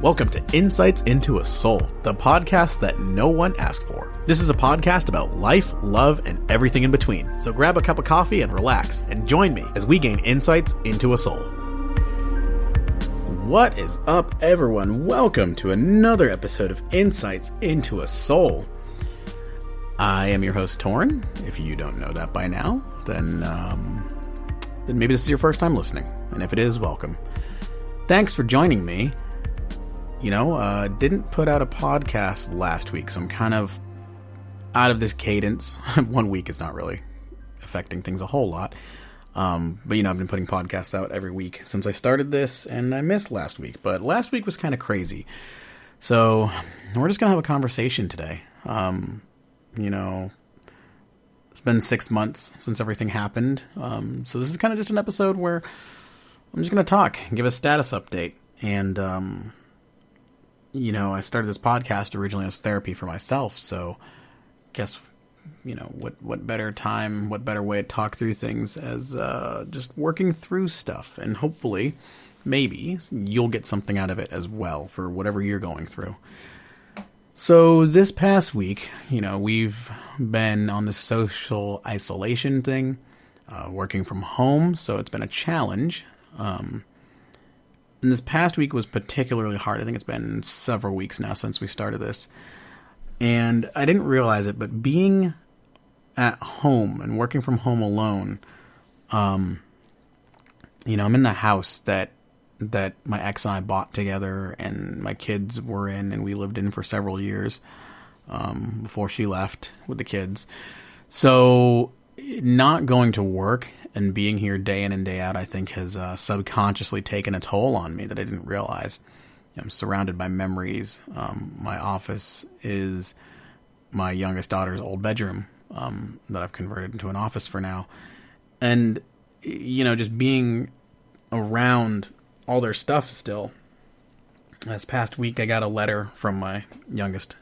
Welcome to Insights into a Soul, the podcast that no one asked for. This is a podcast about life, love, and everything in between. So grab a cup of coffee and relax, and join me as we gain insights into a soul. What is up, everyone? Welcome to another episode of Insights into a Soul. I am your host, Torrin. If you don't know that by now, then maybe this is your first time listening. And if it is, welcome. Thanks for joining me. Didn't put out a podcast last week, so I'm kind of out of this cadence. 1 week is not really affecting things a whole lot. I've been putting podcasts out every week since I started this, and I missed last week. But last week was kind of crazy. So we're just going to have a conversation today. It's been 6 months since everything happened. So this is kind of just an episode where I'm just going to talk and give a status update. And, I started this podcast originally as therapy for myself. So I guess, what better time, what better way to talk through things as just working through stuff. And hopefully, maybe, you'll get something out of it as well for whatever you're going through. So this past week, we've been on the social isolation thing, working from home. So it's been a challenge. And this past week was particularly hard. I think it's been several weeks now since we started this. And I didn't realize it, but being at home and working from home alone, I'm in the house that my ex and I bought together and my kids were in and we lived in for several years before she left with the kids. So not going to work and being here day in and day out, I think, has subconsciously taken a toll on me that I didn't realize. I'm surrounded by memories. My office is my youngest daughter's old bedroom that I've converted into an office for now. And, just being around all their stuff still. This past week, I got a letter from my youngest,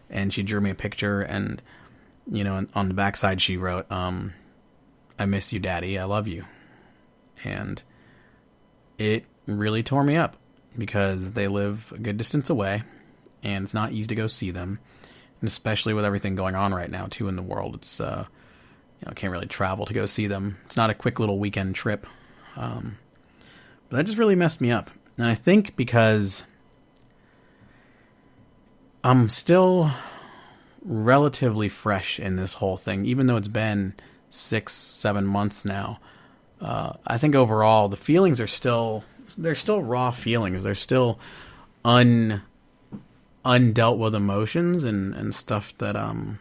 and she drew me a picture, and, on the backside she wrote, I miss you, Daddy. I love you. And it really tore me up because they live a good distance away and it's not easy to go see them. And especially with everything going on right now too in the world, it's, I can't really travel to go see them. It's not a quick little weekend trip. But that just really messed me up. And I think because I'm still relatively fresh in this whole thing, even though it's been 6-7 months now. I think overall the feelings are still raw feelings. They're still undealt with emotions and stuff that I'm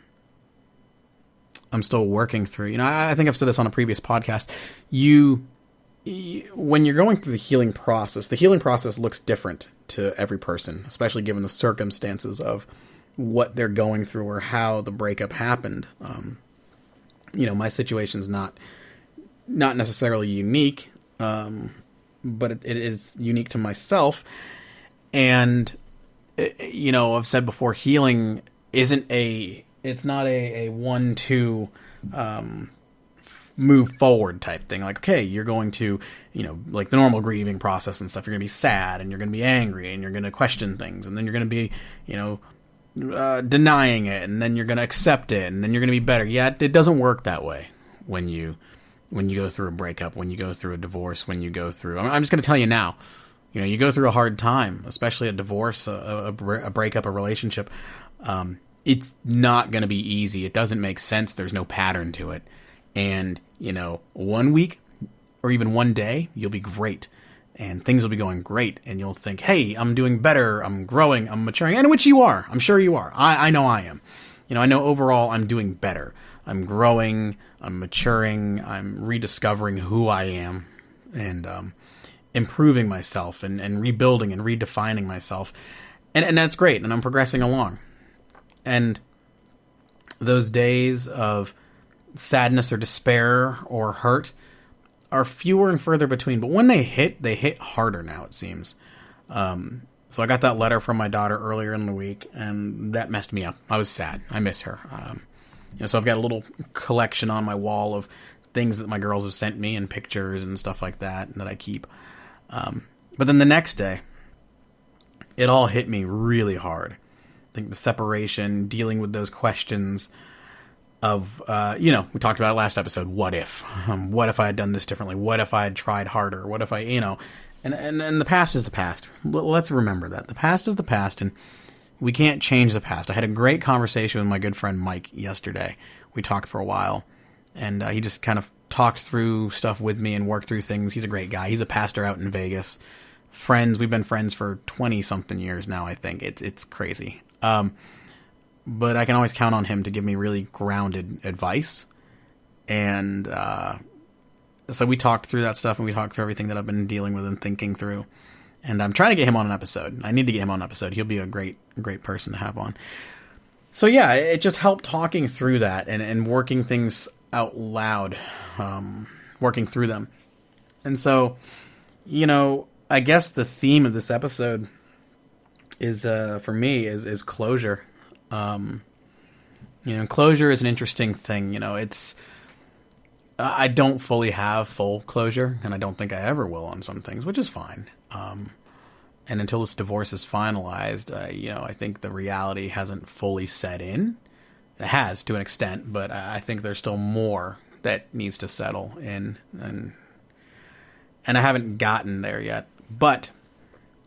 still working through. I think I've said this on a previous podcast. When you're going through the healing process looks different to every person, especially given the circumstances of what they're going through or how the breakup happened. My situation's not necessarily unique, but it is unique to myself. And, I've said before, healing it's not a 1-2, move forward type thing. Like, okay, you're going to, like the normal grieving process and stuff, you're going to be sad and you're going to be angry and you're going to question things. And then you're going to be, denying it, and then you're going to accept it, and then you're going to be better. Yeah, it doesn't work that way when you go through a breakup, when you go through a divorce, when you go through... I'm just going to tell you now, you go through a hard time, especially a divorce, a breakup, a relationship. It's not going to be easy. It doesn't make sense. There's no pattern to it. And, 1 week or even 1 day, you'll be great. And things will be going great, and you'll think, hey, I'm doing better, I'm growing, I'm maturing, and which you are. I'm sure you are. I know I am. I know overall I'm doing better. I'm growing, I'm maturing, I'm rediscovering who I am, and improving myself, and rebuilding and redefining myself. And that's great, and I'm progressing along. And those days of sadness or despair or hurt are fewer and further between, but when they hit harder now, it seems. So I got that letter from my daughter earlier in the week, and that messed me up. I was sad. I miss her. So I've got a little collection on my wall of things that my girls have sent me and pictures and stuff like that I keep. But then the next day, it all hit me really hard. I think the separation, dealing with those questions of, we talked about it last episode, what if? What if I had done this differently? What if I had tried harder? What if I, and the past is the past. Let's remember that. The past is the past, and we can't change the past. I had a great conversation with my good friend Mike yesterday. We talked for a while, and he just kind of talked through stuff with me and worked through things. He's a great guy. He's a pastor out in Vegas. Friends, we've been friends for 20-something years now, I think. It's crazy. But I can always count on him to give me really grounded advice. And so we talked through that stuff, and we talked through everything that I've been dealing with and thinking through. And I'm trying to get him on an episode. I need to get him on an episode. He'll be a great person to have on. So yeah, it just helped talking through that and working things out loud, working through them. And so, I guess the theme of this episode is, for me, is closure. Closure is an interesting thing. I don't fully have full closure, and I don't think I ever will on some things, which is fine. And until this divorce is finalized, I think the reality hasn't fully set in. It has to an extent, but I think there's still more that needs to settle in, and I haven't gotten there yet. But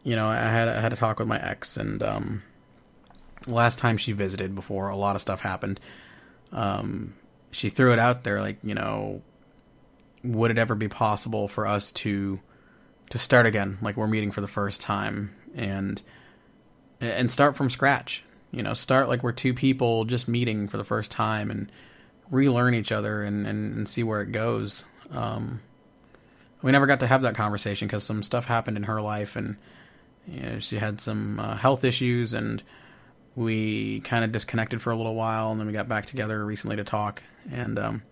I had a talk with my ex, and last time she visited, before a lot of stuff happened, she threw it out there, like, would it ever be possible for us to start again, like we're meeting for the first time, and start from scratch. Start like we're two people just meeting for the first time and relearn each other and see where it goes. We never got to have that conversation because some stuff happened in her life, and she had some health issues, and we kind of disconnected for a little while, and then we got back together recently to talk. And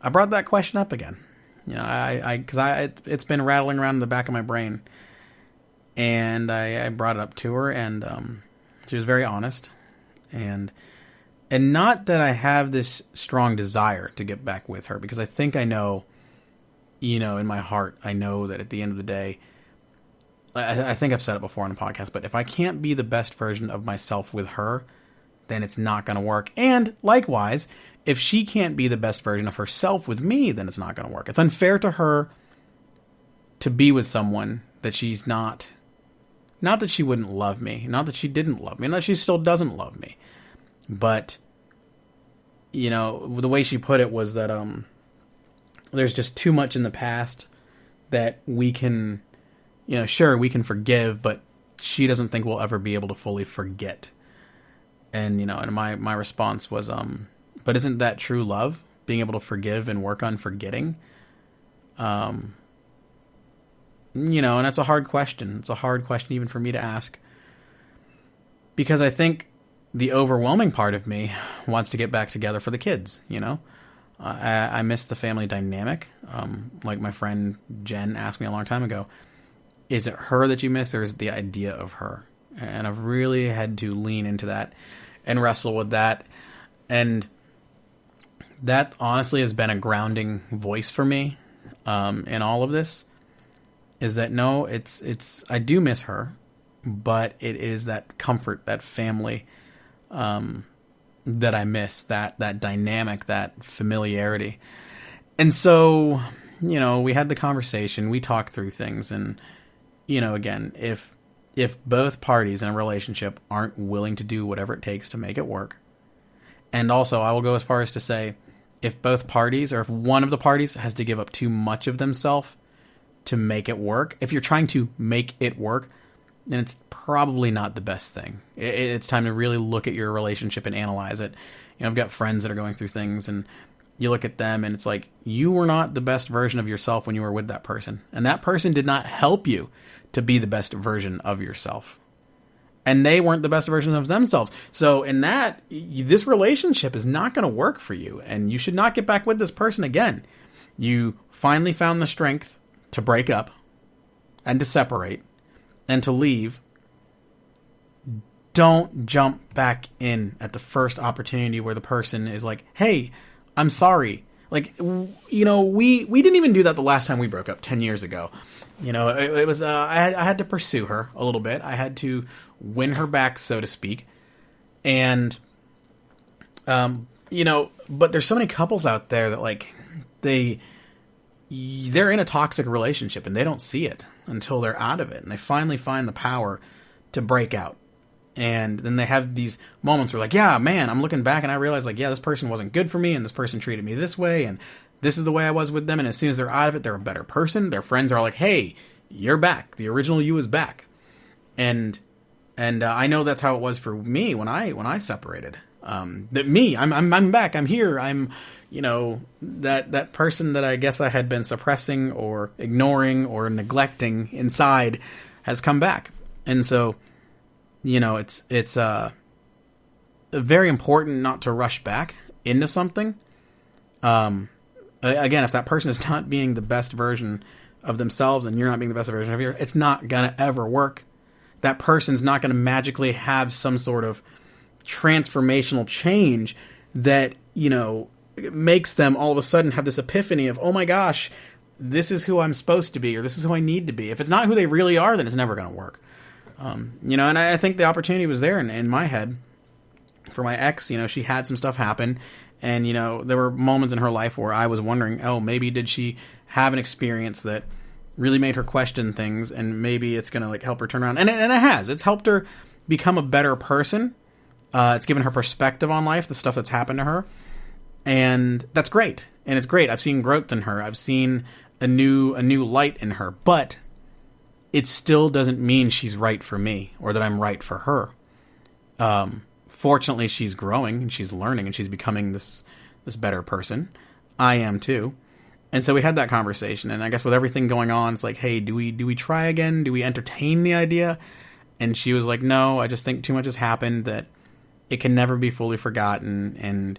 I brought that question up again. Because it's been rattling around in the back of my brain, and I brought it up to her, and she was very honest, and not that I have this strong desire to get back with her, because I think I know, in my heart, I know that at the end of the day, I think I've said it before on the podcast, but if I can't be the best version of myself with her, then it's not going to work. And likewise, if she can't be the best version of herself with me, then it's not going to work. It's unfair to her to be with someone that she's not. Not that she wouldn't love me. Not that she didn't love me. Not that she still doesn't love me. But, the way she put it was that there's just too much in the past that we can, sure, we can forgive, but she doesn't think we'll ever be able to fully forget. And, and my response was, but isn't that true love? Being able to forgive and work on forgetting? And that's a hard question. It's a hard question even for me to ask. Because I think the overwhelming part of me wants to get back together for the kids, I miss the family dynamic. Like my friend Jen asked me a long time ago, is it her that you miss, or is it the idea of her? And I've really had to lean into that and wrestle with that. And that honestly has been a grounding voice for me in all of this, is that no, it's I do miss her, but it is that comfort, that family that I miss, that dynamic, that familiarity. And so, we had the conversation, we talked through things, and, again, if both parties in a relationship aren't willing to do whatever it takes to make it work, and also I will go as far as to say, if both parties, or if one of the parties has to give up too much of themselves to make it work, if you're trying to make it work, then it's probably not the best thing. It's time to really look at your relationship and analyze it. I've got friends that are going through things, and you look at them and it's like, you were not the best version of yourself when you were with that person. And that person did not help you to be the best version of yourself. And they weren't the best version of themselves. So in that, this relationship is not going to work for you. And you should not get back with this person again. You finally found the strength to break up and to separate and to leave. Don't jump back in at the first opportunity where the person is like, hey, I'm sorry, we didn't even do that the last time we broke up 10 years ago. It was I had to pursue her a little bit. I had to win her back, so to speak. And but there's so many couples out there that like they're in a toxic relationship and they don't see it until they're out of it, and they finally find the power to break out. And then they have these moments where like, yeah, man, I'm looking back and I realize like, yeah, this person wasn't good for me, and this person treated me this way, and this is the way I was with them. And as soon as they're out of it, they're a better person. Their friends are like, hey, you're back. The original you is back. And I know that's how it was for me when I separated. I'm back. I'm here. I'm, that person that I guess I had been suppressing or ignoring or neglecting inside has come back. And so, it's very important not to rush back into something. Again, if that person is not being the best version of themselves and you're not being the best version of you, it's not going to ever work. That person's not going to magically have some sort of transformational change that, makes them all of a sudden have this epiphany of, oh my gosh, this is who I'm supposed to be, or this is who I need to be. If it's not who they really are, then it's never going to work. And I think the opportunity was there in my head for my ex. She had some stuff happen, and, there were moments in her life where I was wondering, oh, maybe did she have an experience that really made her question things, and maybe it's going to like help her turn around. And it has. It's helped her become a better person. It's given her perspective on life, the stuff that's happened to her. And that's great. And it's great. I've seen growth in her. I've seen a new light in her. But it still doesn't mean she's right for me or that I'm right for her. Fortunately, she's growing and she's learning and she's becoming this better person. I am too. And so we had that conversation. And I guess with everything going on, it's like, hey, do we try again? Do we entertain the idea? And she was like, no, I just think too much has happened that it can never be fully forgotten. And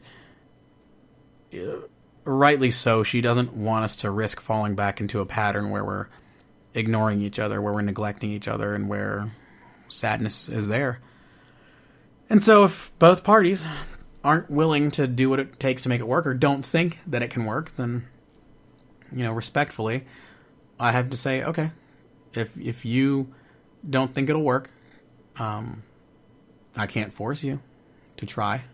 rightly so, she doesn't want us to risk falling back into a pattern where we're ignoring each other, where we're neglecting each other, and where sadness is there. And so if both parties aren't willing to do what it takes to make it work, or don't think that it can work, then, respectfully, I have to say, okay, if you don't think it'll work, I can't force you to try.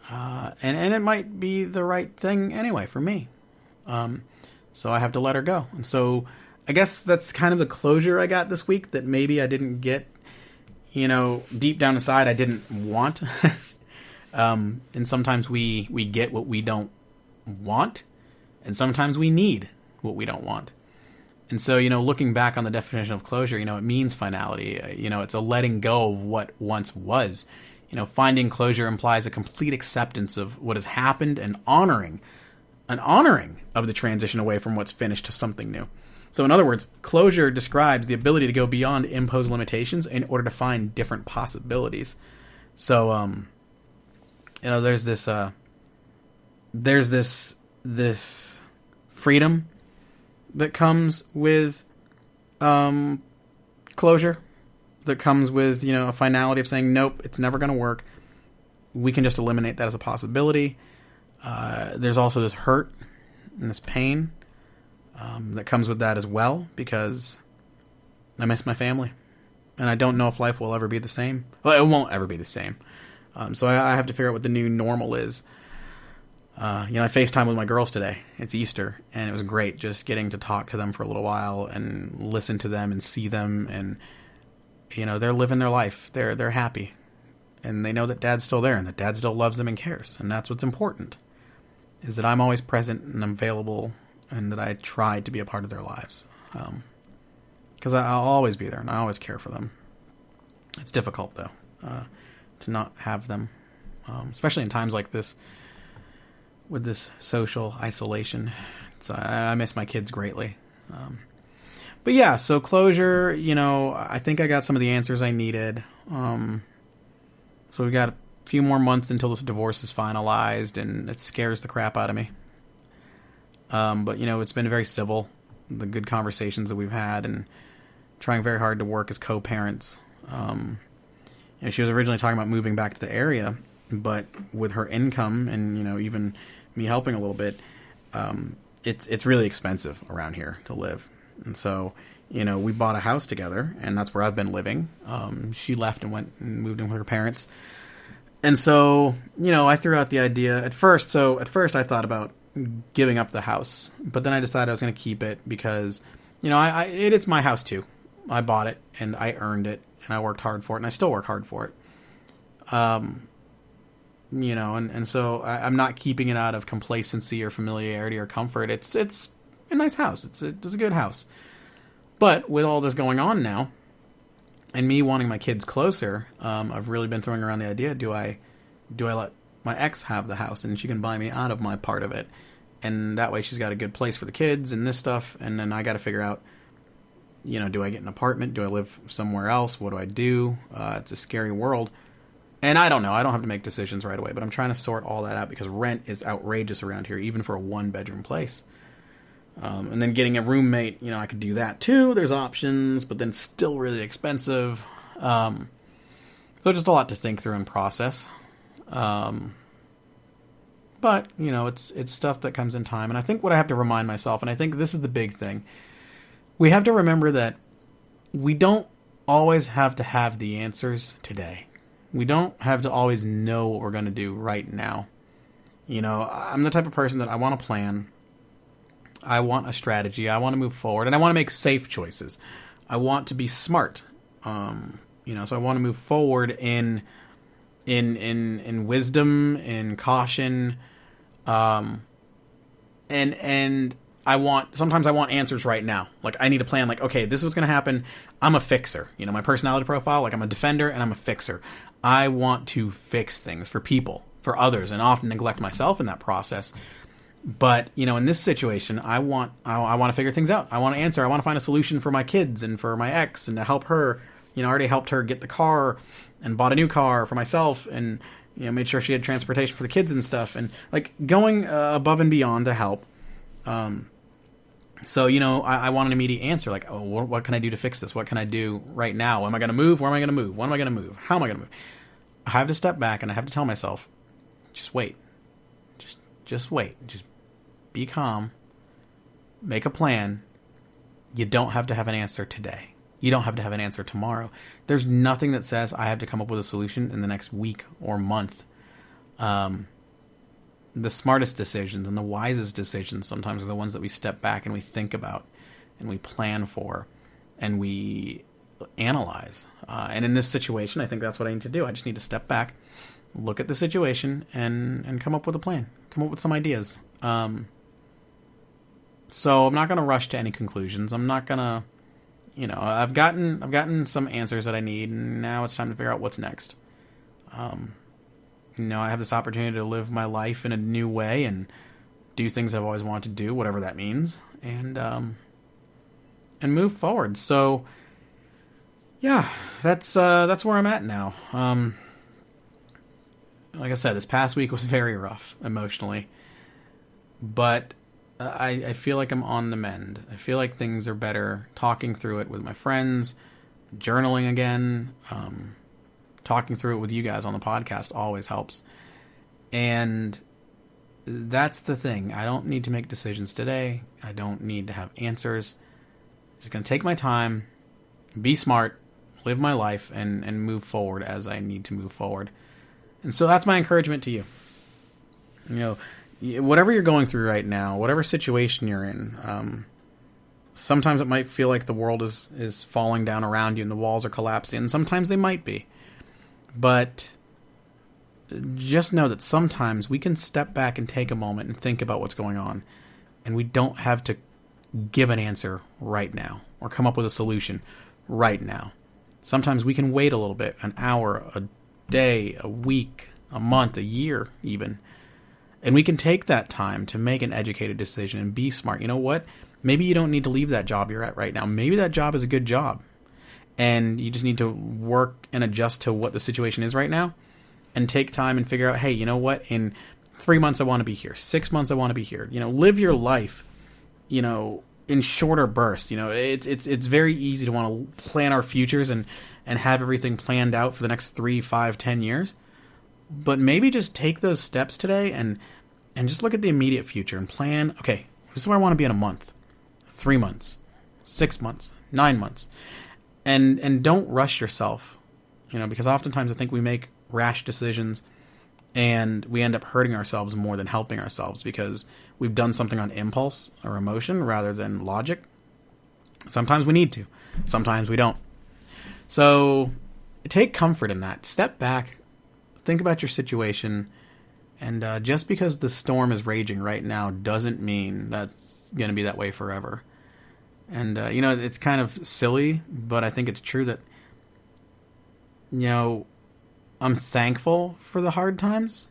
And it might be the right thing anyway for me. So I have to let her go. And so I guess that's kind of the closure I got this week that maybe I didn't get, deep down inside I didn't want. And sometimes we get what we don't want, and sometimes we need what we don't want. And so, looking back on the definition of closure, it means finality. It's a letting go of what once was. Finding closure implies a complete acceptance of what has happened and an honoring of the transition away from what's finished to something new. So in other words, closure describes the ability to go beyond imposed limitations in order to find different possibilities. So, there's this freedom that comes with closure, that comes with, a finality of saying, nope, it's never going to work. We can just eliminate that as a possibility. There's also this hurt and this pain that comes with that as well, because I miss my family. And I don't know if life will ever be the same. Well, it won't ever be the same. So I have to figure out what the new normal is. I FaceTime with my girls today. It's Easter, and it was great just getting to talk to them for a little while and listen to them and see them. And, they're living their life. They're happy. And they know that Dad's still there and that Dad still loves them and cares. And that's what's important, is that I'm always present and I'm available, and that I try to be a part of their lives. Because I'll always be there and I always care for them. It's difficult, though, to not have them, especially in times like this with this social isolation. So I miss my kids greatly. But yeah, so closure, I think I got some of the answers I needed. So we've got a few more months until this divorce is finalized, and it scares the crap out of me. But, it's been very civil, the good conversations that we've had, and trying very hard to work as co-parents. She was originally talking about moving back to the area, but with her income and, even me helping a little bit, it's really expensive around here to live. And so, we bought a house together, and that's where I've been living. She left and went and moved in with her parents. And so, I threw out the idea at first. So at first I thought about giving up the house, but then I decided I was going to keep it because, it's my house too. I bought it and I earned it and I worked hard for it and I still work hard for it. And so I'm not keeping it out of complacency or familiarity or comfort. It's a nice house. It's a good house. But with all this going on now, and me wanting my kids closer, I've really been throwing around the idea: do I let my ex have the house and she can buy me out of my part of it, and that way she's got a good place for the kids and this stuff, and then I got to figure out, do I get an apartment? Do I live somewhere else? What do I do? It's a scary world. And I don't know. I don't have to make decisions right away, but I'm trying to sort all that out because rent is outrageous around here, even for a one-bedroom place. And then getting a roommate, I could do that too. There's options, but then still really expensive. So just a lot to think through and process. But, it's stuff that comes in time. And I think what I have to remind myself, and I think this is the big thing, we have to remember that we don't always have to have the answers today. We don't have to always know what we're going to do right now. I'm the type of person that I want a plan. I want a strategy. I want to move forward, and I want to make safe choices. I want to be smart. So I want to move forward in wisdom, in caution, and sometimes I want answers right now. Like, I need a plan. Like, okay, this is what's going to happen. I'm a fixer. My personality profile, like, I'm a defender and I'm a fixer. I want to fix things for people, for others, and often neglect myself in that process. But, in this situation, I want to figure things out. I want to answer. I want to find a solution for my kids and for my ex and to help her. I already helped her get the car and bought a new car for myself and, made sure she had transportation for the kids and stuff. And, like, going above and beyond to help. So, I want an immediate answer. Like, oh, what can I do to fix this? What can I do right now? Am I going to move? Where am I going to move? When am I going to move? How am I going to move? I have to step back and I have to tell myself, just wait. Just wait. Just be calm. Make a plan. You don't have to have an answer today. You don't have to have an answer tomorrow. There's nothing that says I have to come up with a solution in the next week or month. The smartest decisions and the wisest decisions sometimes are the ones that we step back and we think about and we plan for and we analyze. And in this situation, I think that's what I need to do. I just need to step back, look at the situation, and come up with a plan, come up with some ideas. So I'm not going to rush to any conclusions. I'm not going to, I've gotten some answers that I need, and now it's time to figure out what's next. I have this opportunity to live my life in a new way and do things I've always wanted to do, whatever that means, and move forward. So, yeah, that's where I'm at now. Like I said, this past week was very rough emotionally, but I feel like I'm on the mend. I feel like things are better. Talking through it with my friends, journaling again. Talking through it with you guys on the podcast always helps. And that's the thing. I don't need to make decisions today. I don't need to have answers. I'm just going to take my time, be smart, live my life, and move forward as I need to move forward. And so that's my encouragement to you. Whatever you're going through right now, whatever situation you're in, sometimes it might feel like the world is falling down around you and the walls are collapsing, and sometimes they might be. But just know that sometimes we can step back and take a moment and think about what's going on, and we don't have to give an answer right now or come up with a solution right now. Sometimes we can wait a little bit, an hour, a day, a week, a month, a year even, and we can take that time to make an educated decision and be smart. You know what? Maybe you don't need to leave that job you're at right now. Maybe that job is a good job. And you just need to work and adjust to what the situation is right now and take time and figure out, hey, you know what? In 3 months, I want to be here. 6 months, I want to be here. Live your life, in shorter bursts. It's very easy to want to plan our futures and have everything planned out for the next 3, 5, 10 years. But maybe just take those steps today and and just look at the immediate future and plan, okay, this is where I want to be in a month, 3 months, 6 months, 9 months. And don't rush yourself, because oftentimes I think we make rash decisions and we end up hurting ourselves more than helping ourselves because we've done something on impulse or emotion rather than logic. Sometimes we need to. Sometimes we don't. So take comfort in that. Step back. Think about your situation. And just because the storm is raging right now doesn't mean that's going to be that way forever. And, it's kind of silly, but I think it's true that, I'm thankful for the hard times.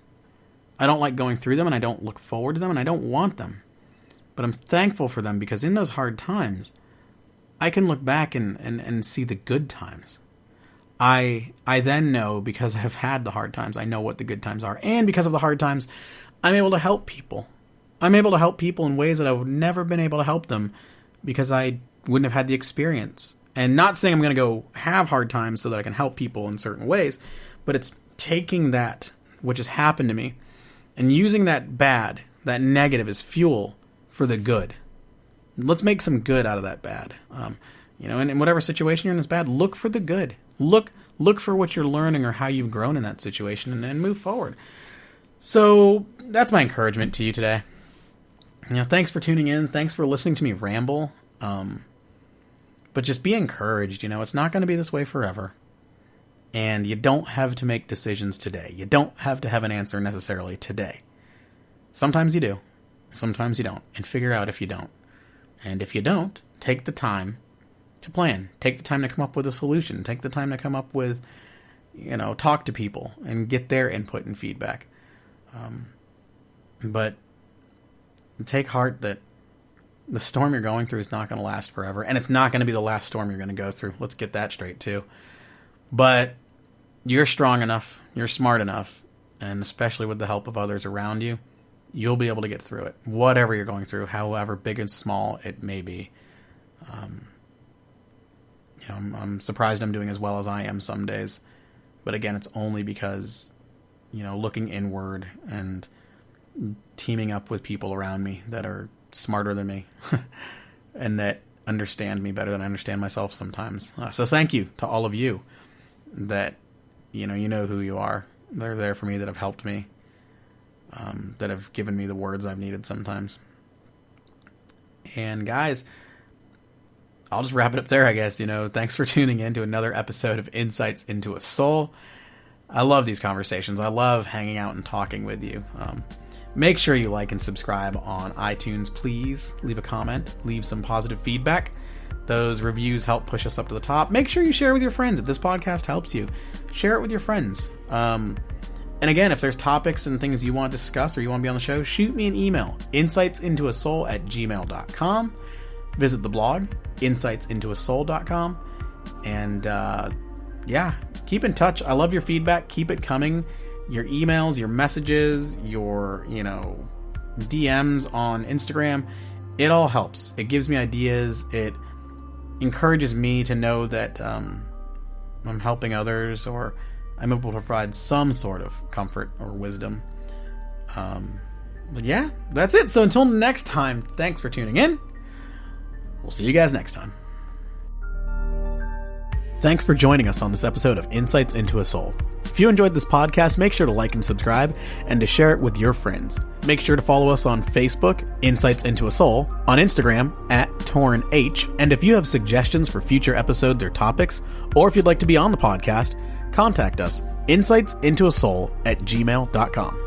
I don't like going through them, and I don't look forward to them, and I don't want them. But I'm thankful for them because in those hard times, I can look back and see the good times. I then know, because I've had the hard times, I know what the good times are. And because of the hard times, I'm able to help people. I'm able to help people in ways that I would never been able to help them because I wouldn't have had the experience. And not saying I'm going to go have hard times so that I can help people in certain ways, but it's taking that, which has happened to me, and using that bad, that negative as fuel for the good. Let's make some good out of that bad. And in whatever situation you're in that's bad, look for the good. Look for what you're learning or how you've grown in that situation and move forward. So that's my encouragement to you today. Thanks for tuning in. Thanks for listening to me ramble. But just be encouraged. It's not going to be this way forever. And you don't have to make decisions today. You don't have to have an answer necessarily today. Sometimes you do. Sometimes you don't. And figure out if you don't. And if you don't, take the time to plan. Take the time to come up with a solution. Take the time to come up with, talk to people and get their input and feedback. But take heart that the storm you're going through is not going to last forever. And it's not going to be the last storm you're going to go through. Let's get that straight too. But you're strong enough, you're smart enough, and especially with the help of others around you, you'll be able to get through it. Whatever you're going through, however big and small it may be. I'm surprised I'm doing as well as I am some days. But again, it's only because, looking inward and teaming up with people around me that are smarter than me and that understand me better than I understand myself sometimes. So thank you to all of you that, you know who you are. They're there for me, that have helped me, that have given me the words I've needed sometimes. And guys, I'll just wrap it up there, I guess. Thanks for tuning in to another episode of Insights into a Soul. I love these conversations. I love hanging out and talking with you. Make sure you like and subscribe on iTunes. Please leave a comment, leave some positive feedback. Those reviews help push us up to the top. Make sure you share with your friends. If this podcast helps you, share it with your friends. And again, if there's topics and things you want to discuss or you want to be on the show, shoot me an email, insightsintoasoul@gmail.com. Visit the blog, insightsintoasoul.com. And keep in touch. I love your feedback. Keep it coming. Your emails, your messages, your, DMs on Instagram. It all helps. It gives me ideas. It encourages me to know that I'm helping others, or I'm able to provide some sort of comfort or wisdom. But yeah, that's it. So until next time, thanks for tuning in. We'll see you guys next time. Thanks for joining us on this episode of Insights into a Soul. If you enjoyed this podcast, make sure to like and subscribe and to share it with your friends. Make sure to follow us on Facebook, Insights into a Soul, on Instagram @TornH, and if you have suggestions for future episodes or topics, or if you'd like to be on the podcast, contact us, insightsintoasoul@gmail.com.